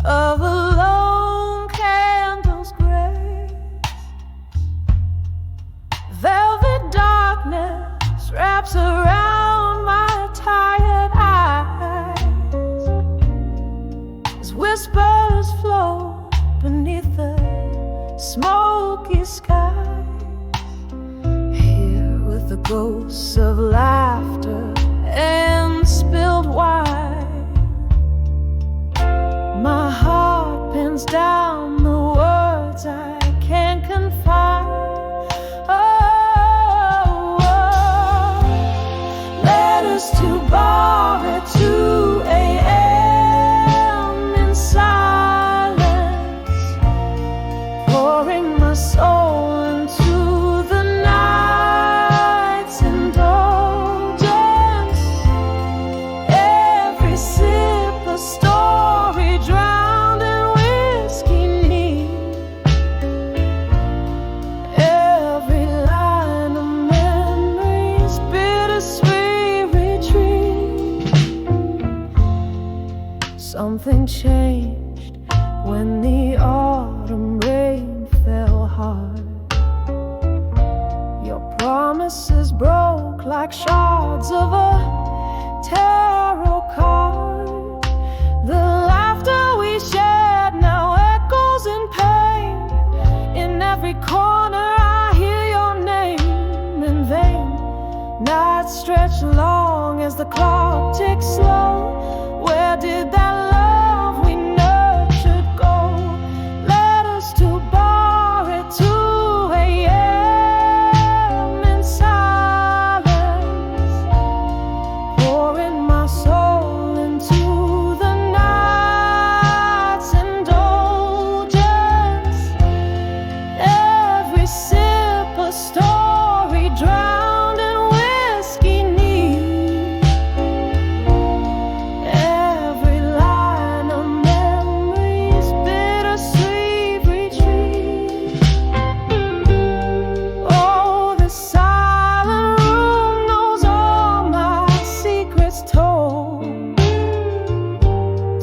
of a lone candle's grace, velvet darkness wraps around my tired eyes as whispers flow beneath the smoky sky. Here with the ghosts of laughter and spilled wine, my heart pins down the words I can't confine. Letters to bar at 2 a.m. in silence, pouring my soul into the night's indulgence. Every sip a story drowned in whiskey neat, every line a memory's bittersweet retreat. Something changed when the autumn rain fell hard. Your promises broke like shards of a tarot card. The laughter we shared now echoes in pain. In every corner I hear your name in vain. Nights stretch long as the clock ticks slow. Where did that love we nurtured go? Letters to bar at 2 a.m. in silence, pouring my soul into the night's indulgence. Every sip a story drowned in whiskey neat, every line a memory's bittersweet retreat. Oh, this silent room knows all my secrets told,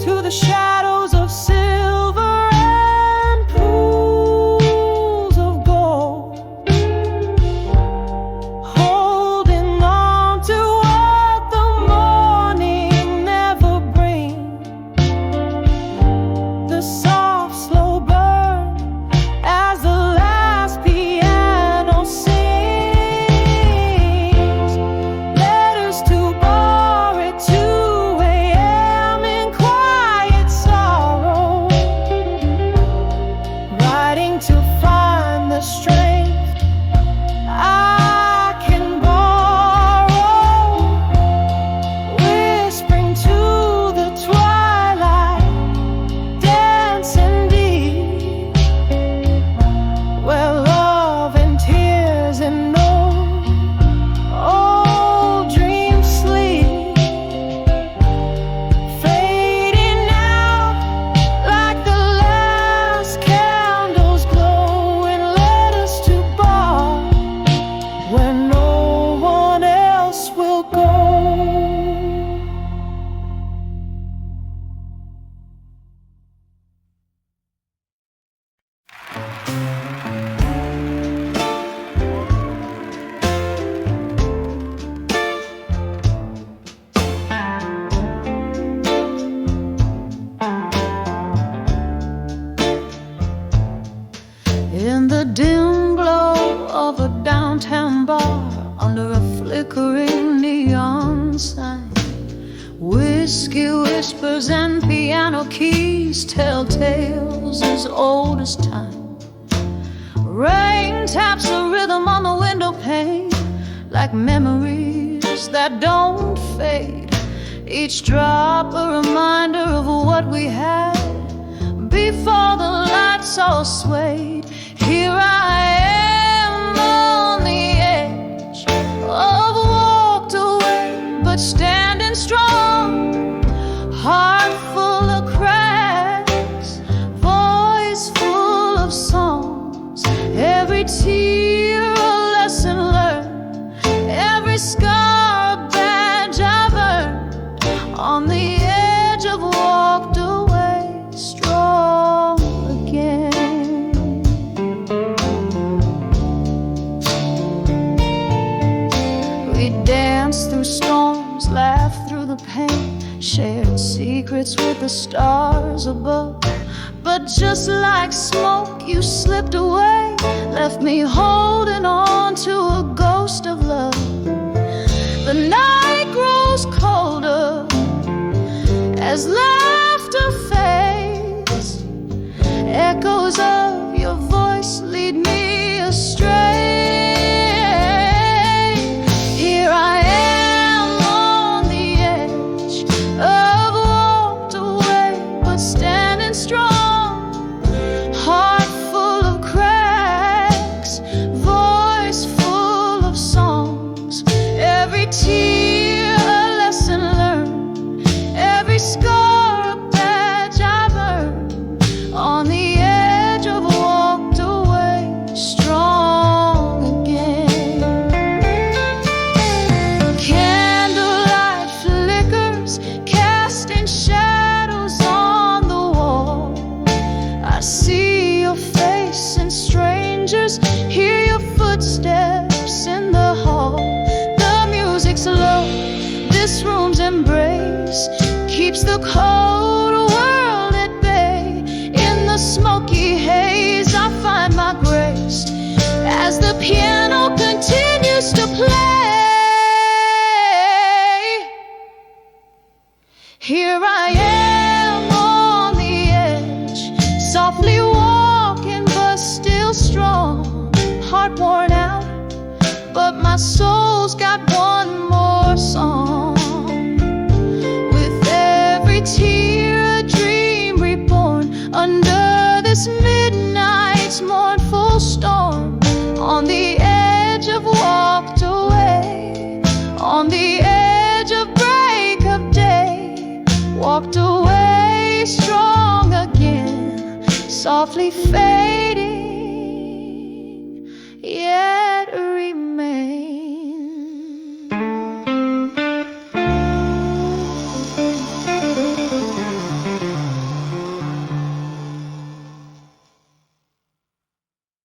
to the shadows of silver and pools of gold, holding on to what the morning never brings. The soft slow burn as the last piano sings. Letters to bar at 2 a.m. in quiet sorrow, writing to find the strength I can borrow, whispering to the twilight, dancing deep, where love and tears and no old dreams sleep, fading out like the last candles glow in letters to bar where no one else will go. In the dim glow of a downtown bar, under a flickering neon sign, whiskey whispers and piano keys tell tales as old as time. Rain taps a rhythm on the window pane, like memories that don't fade. Each drop a reminder of what we had before the lights all swayed. Here I am on the edge of walked away, but standing strong, heart full of cracks, voice full of songs, every tear a lesson learned, minutes with the stars above. But just like smoke, you slipped away, left me holding on to a ghost of love. The night grows colder as laughter fades. Echoes of your voice lead me astray. Here I am on the edge of walked away, but standing strong. Heart full of cracks, voice full of songs. Every tear a lesson learned, every scar a badge I've earned. On the edge of walked away, strong again. Candlelight flickers, casting shadows on the wall. I see your face and strangers, hear your footsteps in the hall. The music's low, this room's embrace keeps the cold world at bay. In the smoky haze I find my grace as the piano continues to play. Here I am on the edge, softly walking but still strong. Heart worn out, but my soul's got one more song. With every tear a dream reborn, under this midnight's mournful storm. On the edge of walked away, on the edge of break of day. Walked away strong again, softly fading. Yeah.